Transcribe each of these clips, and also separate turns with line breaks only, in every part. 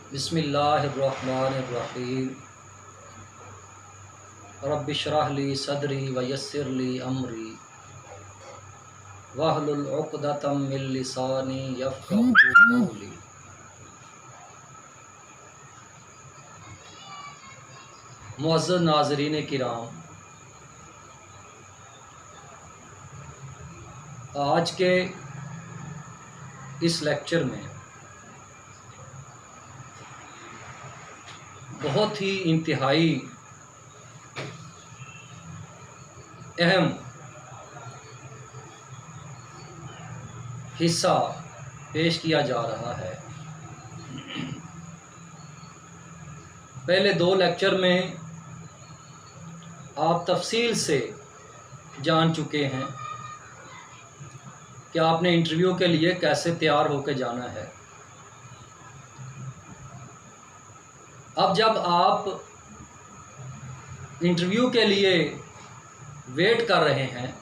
बिस्मिल्लाहिर्रहमानिर्रहीम। रब्बि इश्रह ली सदरी व यस्सिर ली अमरी वहलुल उक़दतम मिन लिसानी यफ़क़हू क़ौली। मुअज़्ज़ज़ नाज़रीन किराम, आज के इस लेक्चर में बहुत ही इंतहाई अहम हिस्सा पेश किया जा रहा है। पहले दो लेक्चर में आप तफसील से जान चुके हैं कि आपने इंटरव्यू के लिए कैसे तैयार होकर जाना है। अब जब आप इंटरव्यू के लिए वेट कर रहे हैं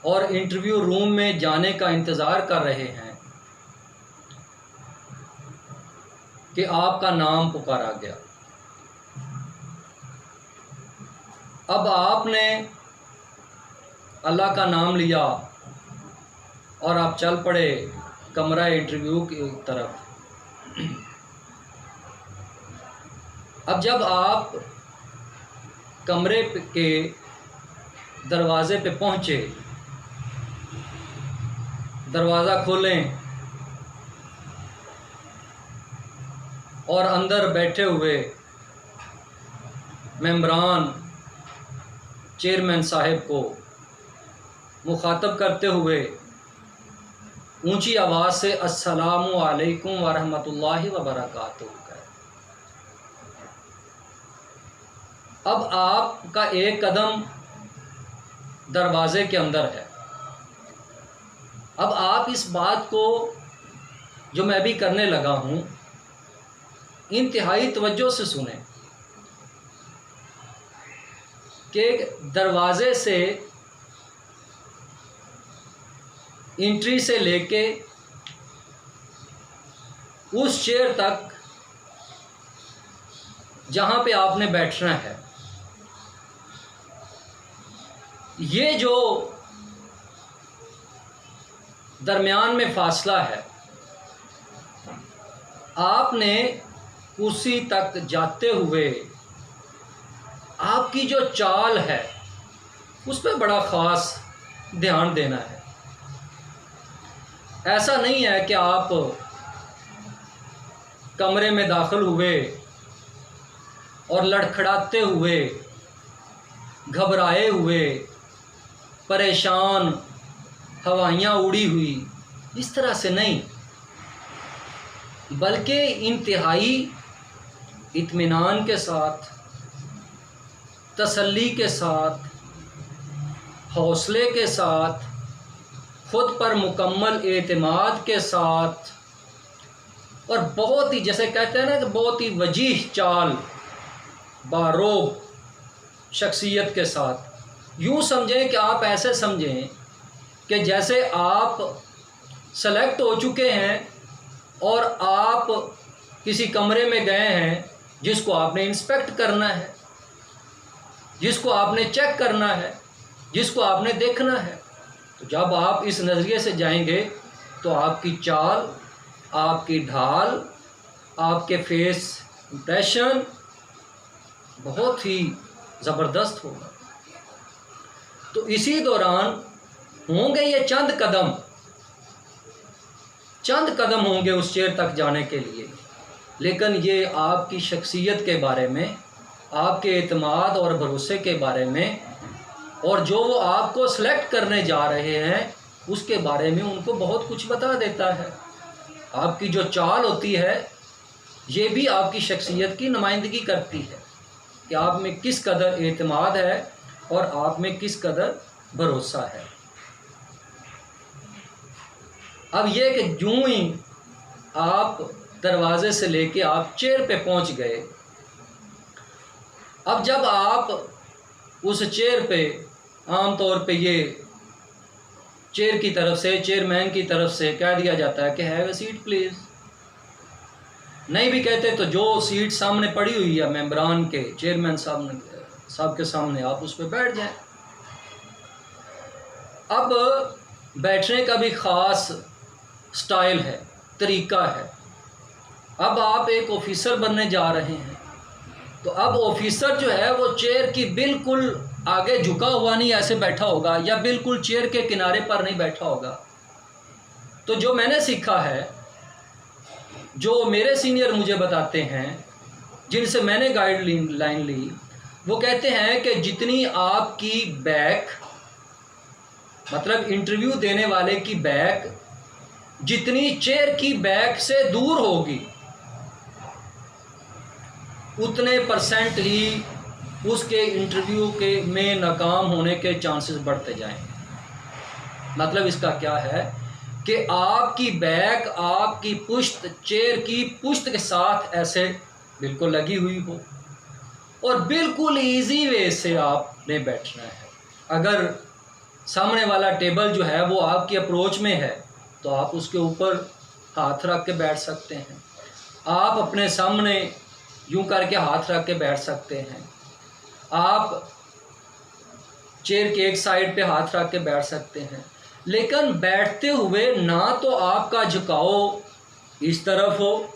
और इंटरव्यू रूम में जाने का इंतज़ार कर रहे हैं कि आपका नाम पुकारा गया, अब आपने अल्लाह का नाम लिया और आप चल पड़े कमरा इंटरव्यू की तरफ। अब जब आप कमरे के दरवाज़े पे पहुँचे, दरवाज़ा खोलें और अंदर बैठे हुए मेंबरान चेयरमैन साहब को मुखातब करते हुए ऊंची आवाज़ से अस्सलामु अलैकुम व रहमतुल्लाहि व बरकातुहू। अब आपका एक कदम दरवाज़े के अंदर है। अब आप इस बात को जो मैं भी करने लगा हूँ इंतहाई तवज्जो से सुने कि दरवाज़े से एंट्री से लेके उस चेयर तक जहाँ पे आपने बैठना है, ये जो दरमियान में फासला है, आपने कुर्सी तक जाते हुए आपकी जो चाल है उस पर बड़ा ख़ास ध्यान देना है। ऐसा नहीं है कि आप कमरे में दाखिल हुए और लड़खड़ाते हुए, घबराए हुए, परेशान, हवाइयाँ उड़ी हुई, इस तरह से नहीं, बल्कि इंतहाई इत्मीनान के साथ, तसल्ली के साथ, हौसले के साथ, खुद पर मुकम्मल एतमाद के साथ और बहुत ही, जैसे कहते हैं ना कि बहुत ही वजीह चाल, बारोब शख्सियत के साथ। यूँ समझें कि आप ऐसे समझें कि जैसे आप सेलेक्ट हो चुके हैं और आप किसी कमरे में गए हैं जिसको आपने इंस्पेक्ट करना है, जिसको आपने चेक करना है, जिसको आपने देखना है। तो जब आप इस नज़रिए से जाएंगे तो आपकी चाल, आपकी ढाल, आपके फेस इंप्रेशन बहुत ही ज़बरदस्त होगा। तो इसी दौरान होंगे ये चंद कदम होंगे उस चेयर तक जाने के लिए, लेकिन ये आपकी शख्सियत के बारे में, आपके एतमाद और भरोसे के बारे में, और जो वो आपको सेलेक्ट करने जा रहे हैं उसके बारे में उनको बहुत कुछ बता देता है। आपकी जो चाल होती है ये भी आपकी शख्सियत की नुमाइंदगी करती है कि आप में किस कदर एतमाद है और आप में किस कदर भरोसा है। अब ये कि यूँ ही आप दरवाज़े से लेके आप चेयर पे पहुंच गए, अब जब आप उस चेयर पे, आम तौर पे ये चेयर की तरफ से, चेयरमैन की तरफ से कह दिया जाता है कि हैव अ सीट प्लीज़, नहीं भी कहते तो जो सीट सामने पड़ी हुई है मेंबरान के, चेयरमैन साहब के सामने, आप उस पर बैठ जाएं। अब बैठने का भी ख़ास स्टाइल है, तरीका है। अब आप एक ऑफिसर बनने जा रहे हैं, तो अब ऑफिसर जो है वो चेयर की बिल्कुल आगे झुका हुआ नहीं ऐसे बैठा होगा, या बिल्कुल चेयर के किनारे पर नहीं बैठा होगा। तो जो मैंने सीखा है, जो मेरे सीनियर मुझे बताते हैं, जिनसे मैंने गाइडलाइन ली, वो कहते हैं कि जितनी आपकी बैक, मतलब इंटरव्यू देने वाले की बैक जितनी चेयर की बैक से दूर होगी, उतने परसेंट ही उसके इंटरव्यू के में नाकाम होने के चांसेस बढ़ते जाएंगे। मतलब इसका क्या है कि आपकी बैक, आपकी पुश्त चेयर की पुश्त के साथ ऐसे बिल्कुल लगी हुई हो, और बिल्कुल इजी वे से आपने बैठना है। अगर सामने वाला टेबल जो है वो आपकी अप्रोच में है, तो आप उसके ऊपर हाथ रख के बैठ सकते हैं। आप अपने सामने यूं करके हाथ रख के बैठ सकते हैं। आप चेयर के एक साइड पे हाथ रख के बैठ सकते हैं। लेकिन बैठते हुए ना तो आपका झुकाव इस तरफ हो,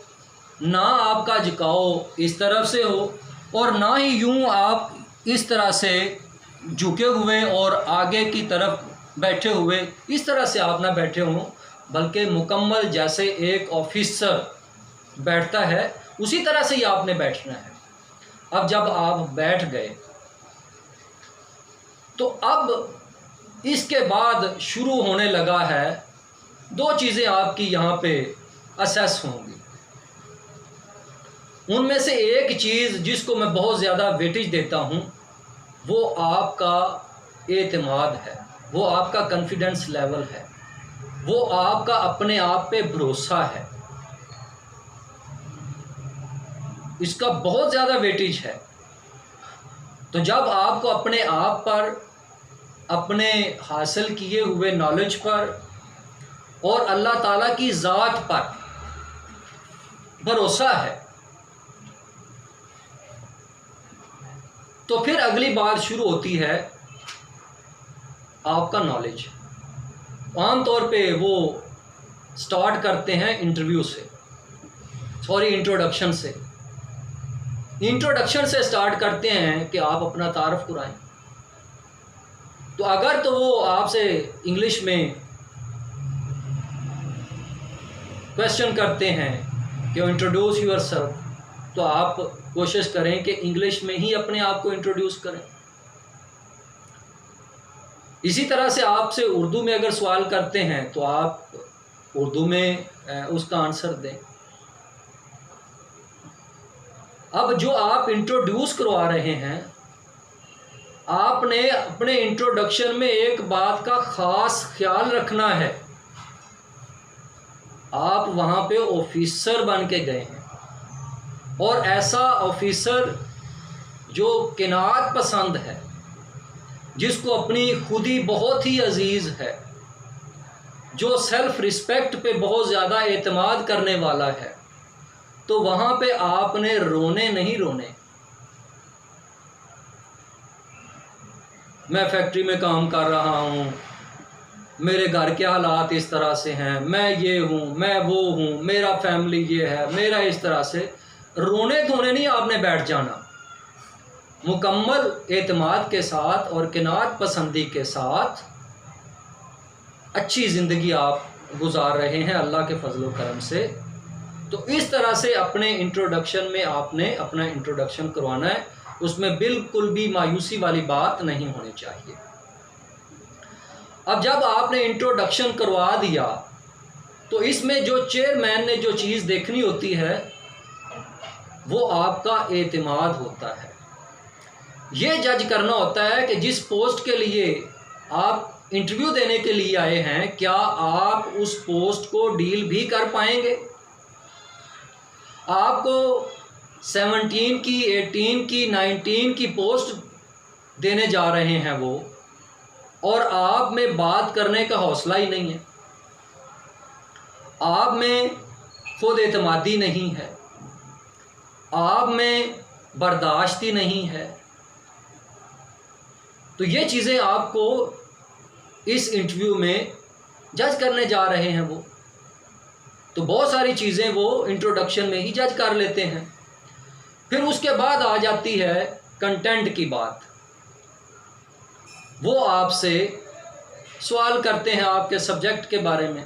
ना आपका झुकाव इस तरफ से हो, और ना ही यूं आप इस तरह से झुके हुए और आगे की तरफ बैठे हुए इस तरह से आप ना बैठे हों, बल्कि मुकम्मल जैसे एक ऑफिसर बैठता है उसी तरह से ही आपने बैठना है। अब जब आप बैठ गए, तो अब इसके बाद शुरू होने लगा है, दो चीज़ें आपकी यहाँ पे असेस होंगी। उनमें से एक चीज़ जिसको मैं बहुत ज़्यादा वेटेज देता हूँ, वो आपका एतमाद है, वो आपका कॉन्फिडेंस लेवल है, वो आपका अपने आप पे भरोसा है। इसका बहुत ज़्यादा वेटेज है। तो जब आपको अपने आप पर, अपने हासिल किए हुए नॉलेज पर और अल्लाह ताला की ज़ात पर भरोसा है, तो फिर अगली बात शुरू होती है आपका नॉलेज। आम तौर पे वो स्टार्ट करते हैं इंट्रोडक्शन से। इंट्रोडक्शन से स्टार्ट करते हैं कि आप अपना तारुफ कराएं। तो अगर तो वो आपसे इंग्लिश में क्वेश्चन करते हैं कि इंट्रोड्यूस योरसेल्फ, तो आप कोशिश करें कि इंग्लिश में ही अपने आप को इंट्रोड्यूस करें। इसी तरह से आपसे उर्दू में अगर सवाल करते हैं तो आप उर्दू में उसका आंसर दें। अब जो आप इंट्रोड्यूस करवा रहे हैं, आपने अपने इंट्रोडक्शन में एक बात का ख़ास ख्याल रखना है। आप वहाँ पे ऑफिसर बन के गए हैं, और ऐसा ऑफिसर जो किनात पसंद है, जिसको अपनी खुदी बहुत ही अजीज़ है, जो सेल्फ रिस्पेक्ट पे बहुत ज़्यादा एतमाद करने वाला है, तो वहाँ पे आपने रोने नहीं रोने। मैं फैक्ट्री में काम कर रहा हूँ, मेरे घर के हालात इस तरह से हैं, मैं ये हूँ, मैं वो हूँ, मेरा फैमिली ये है, मेरा इस तरह से रोने धोने नहीं आपने बैठ जाना। मुकम्मल एतमाद के साथ और किनात पसंदी के साथ अच्छी ज़िंदगी आप गुजार रहे हैं अल्लाह के फजल व करम से। तो इस तरह से अपने इंट्रोडक्शन में आपने अपना इंट्रोडक्शन करवाना है। उसमें बिल्कुल भी मायूसी वाली बात नहीं होनी चाहिए। अब जब आपने इंट्रोडक्शन करवा दिया, तो इसमें जो चेयरमैन ने जो चीज़ देखनी होती है वो आपका एतमाद होता है। ये जज करना होता है कि जिस पोस्ट के लिए आप इंटरव्यू देने के लिए आए हैं, क्या आप उस पोस्ट को डील भी कर पाएंगे। आपको 17 की, 18 की, 19 की पोस्ट देने जा रहे हैं वो, और आप में बात करने का हौसला ही नहीं है, आप में खुद एतमादी नहीं है, आप में बर्दाश्ती नहीं है। तो ये चीज़ें आपको इस इंटरव्यू में जज करने जा रहे हैं वो। तो बहुत सारी चीज़ें वो इंट्रोडक्शन में ही जज कर लेते हैं। फिर उसके बाद आ जाती है कंटेंट की बात। वो आपसे सवाल करते हैं आपके सब्जेक्ट के बारे में।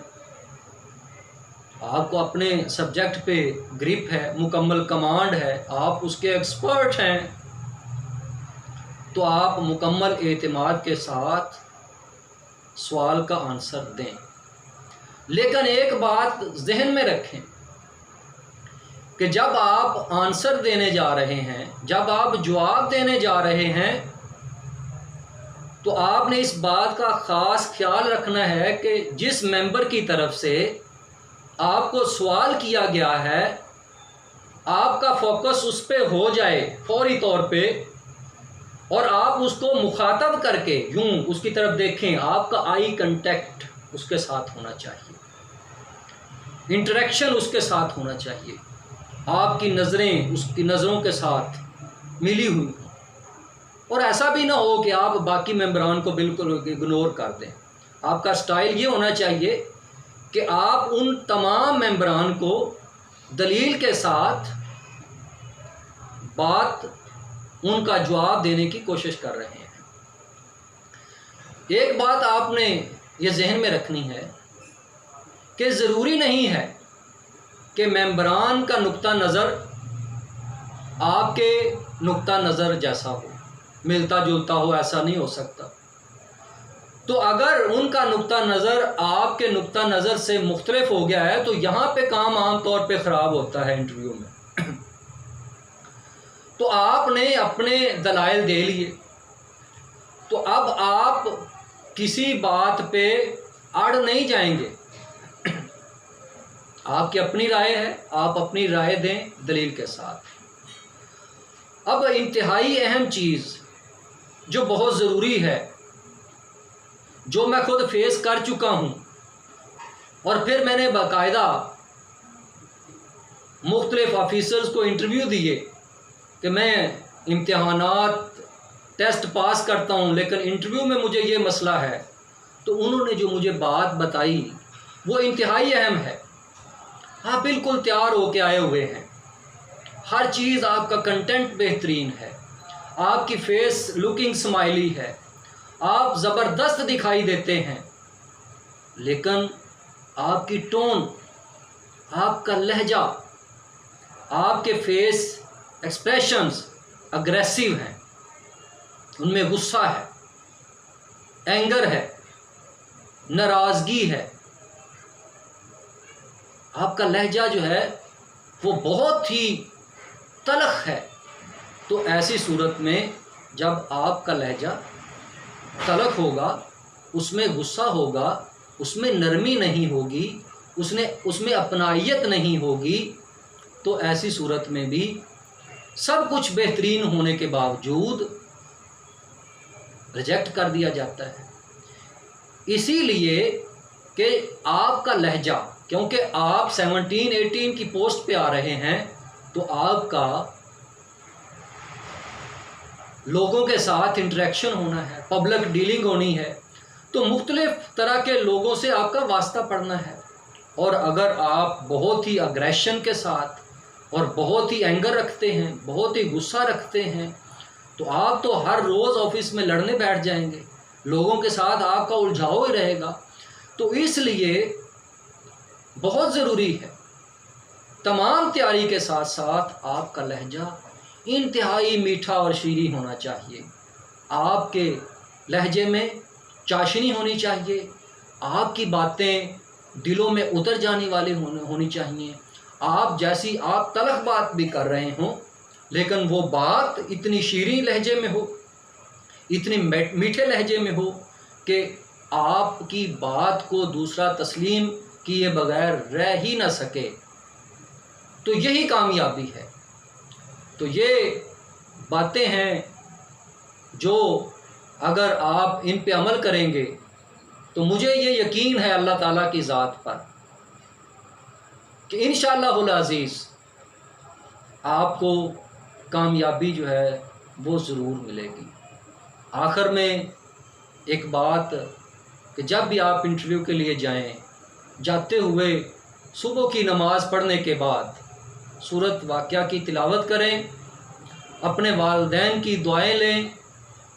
आपको अपने सब्जेक्ट पे ग्रिप है, मुकम्मल कमांड है, आप उसके एक्सपर्ट हैं, तो आप मुकम्मल एतमाद के साथ सवाल का आंसर दें। लेकिन एक बात जहन में रखें कि जब आप आंसर देने जा रहे हैं, जब आप जवाब देने जा रहे हैं, तो आपने इस बात का ख़ास ख्याल रखना है कि जिस मेंबर की तरफ से आपको सवाल किया गया है, आपका फोकस उस पर हो जाए फौरी तौर पे, और आप उसको मुखातब करके यूं उसकी तरफ देखें। आपका आई कांटेक्ट उसके साथ होना चाहिए, इंटरेक्शन उसके साथ होना चाहिए, आपकी नज़रें उसकी नज़रों के साथ मिली हुई हों। और ऐसा भी ना हो कि आप बाकी मेंबरान को बिल्कुल इग्नोर कर दें। आपका स्टाइल ये होना चाहिए कि आप उन तमाम मेंबरान को दलील के साथ बात, उनका जवाब देने की कोशिश कर रहे हैं। एक बात आपने ये जहन में रखनी है कि ज़रूरी नहीं है कि मेंबरान का नुक्ता नज़र आपके नुक्ता नज़र जैसा हो, मिलता जुलता हो, ऐसा नहीं हो सकता। तो अगर उनका नुक्ता नज़र आपके नुक्ता नज़र से मुख्तलिफ हो गया है, तो यहाँ पे काम आम तौर पे ख़राब होता है इंटरव्यू में। तो आपने अपने दलाइल दे लिए, तो अब आप किसी बात पे अड़ नहीं जाएंगे। आपकी अपनी राय है, आप अपनी राय दें दलील के साथ। अब इंतहाई अहम चीज़ जो बहुत ज़रूरी है, जो मैं खुद फेस कर चुका हूँ, और फिर मैंने बाकायदा मुख्तलिफ ऑफिसर्स को इंटरव्यू दिए कि मैं इम्तिहानात टेस्ट पास करता हूँ, लेकिन इंटरव्यू में मुझे ये मसला है। तो उन्होंने जो मुझे बात बताई वो इंतहाई अहम है। आप बिल्कुल तैयार होके आए हुए हैं, हर चीज़, आपका कंटेंट बेहतरीन है, आपकी फेस लुकिंग स्माइली है, आप ज़बरदस्त दिखाई देते हैं, लेकिन आपकी टोन, आपका लहजा, आपके फेस एक्सप्रेशंस अग्रेसिव हैं, उनमें गुस्सा है, एंगर है, नाराज़गी है, आपका लहजा जो है वो बहुत ही तलख है। तो ऐसी सूरत में जब आपका लहजा तलख होगा, उसमें गुस्सा होगा, उसमें नरमी नहीं होगी, उसमें अपनाइयत नहीं होगी, तो ऐसी सूरत में भी सब कुछ बेहतरीन होने के बावजूद रिजेक्ट कर दिया जाता है। इसीलिए कि आपका लहजा, क्योंकि आप 17-18 की पोस्ट पे आ रहे हैं, तो आपका लोगों के साथ इंटरेक्शन होना है, पब्लिक डीलिंग होनी है, तो मुख्तलिफ तरह के लोगों से आपका वास्ता पड़ना है। और अगर आप बहुत ही अग्रेशन के साथ और बहुत ही एंगर रखते हैं, बहुत ही गुस्सा रखते हैं, तो आप तो हर रोज़ ऑफिस में लड़ने बैठ जाएंगे, लोगों के साथ आपका उलझाव ही रहेगा। तो इसलिए बहुत ज़रूरी है तमाम तैयारी के साथ साथ आपका लहजा इंतहाई मीठा और शीरी होना चाहिए। आपके लहजे में चाशनी होनी चाहिए, आपकी बातें दिलों में उतर जाने वाली होनी चाहिए। आप जैसी आप तलख बात भी कर रहे हों, लेकिन वो बात इतनी शीरीं लहजे में हो, इतनी मीठे लहजे में हो कि आपकी बात को दूसरा तस्लीम किए बगैर रह ही ना सके। तो यही कामयाबी है। तो ये बातें हैं जो अगर आप इन पे अमल करेंगे, तो मुझे ये यकीन है अल्लाह ताला की ज़ात पर कि इंशाअल्लाहुल अज़ीज़ आपको कामयाबी जो है वो ज़रूर मिलेगी। आखिर में एक बात कि जब भी आप इंटरव्यू के लिए जाएं, जाते हुए सुबह की नमाज़ पढ़ने के बाद सूरत वाक़या की तिलावत करें, अपने वालिदैन की दुआएं लें,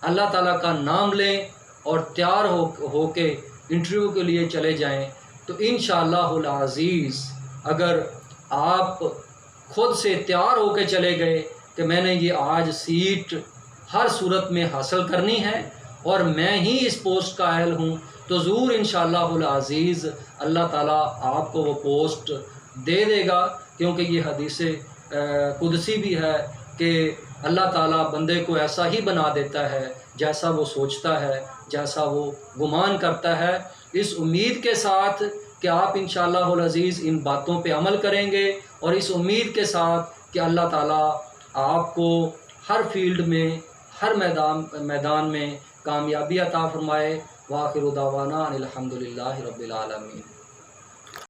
अल्लाह ताला का नाम लें और तैयार हो के इंटरव्यू के लिए चले जाएं। तो इंशाअल्लाहुल अज़ीज़ अगर आप खुद से तैयार हो के चले गए कि मैंने ये आज सीट हर सूरत में हासिल करनी है और मैं ही इस पोस्ट का अहल हूँ, तो ज़रूर इंशाअल्लाहुल अज़ीज़ अल्लाह ताला आपको वो पोस्ट दे देगा। क्योंकि ये हदीस कुदसी भी है कि अल्लाह ताला बंदे को ऐसा ही बना देता है जैसा वो सोचता है, जैसा वो गुमान करता है। इस उम्मीद के साथ कि आप इंशाअल्लाहुल अज़ीज़ इन बातों पे अमल करेंगे और इस उम्मीद के साथ कि अल्लाह ताला आपको हर फील्ड में, हर मैदान में कामयाबी अता फ़रमाए। वाखिरु दावाना अनिल हम्दुलिल्लाहि रब्बिल आलमीन।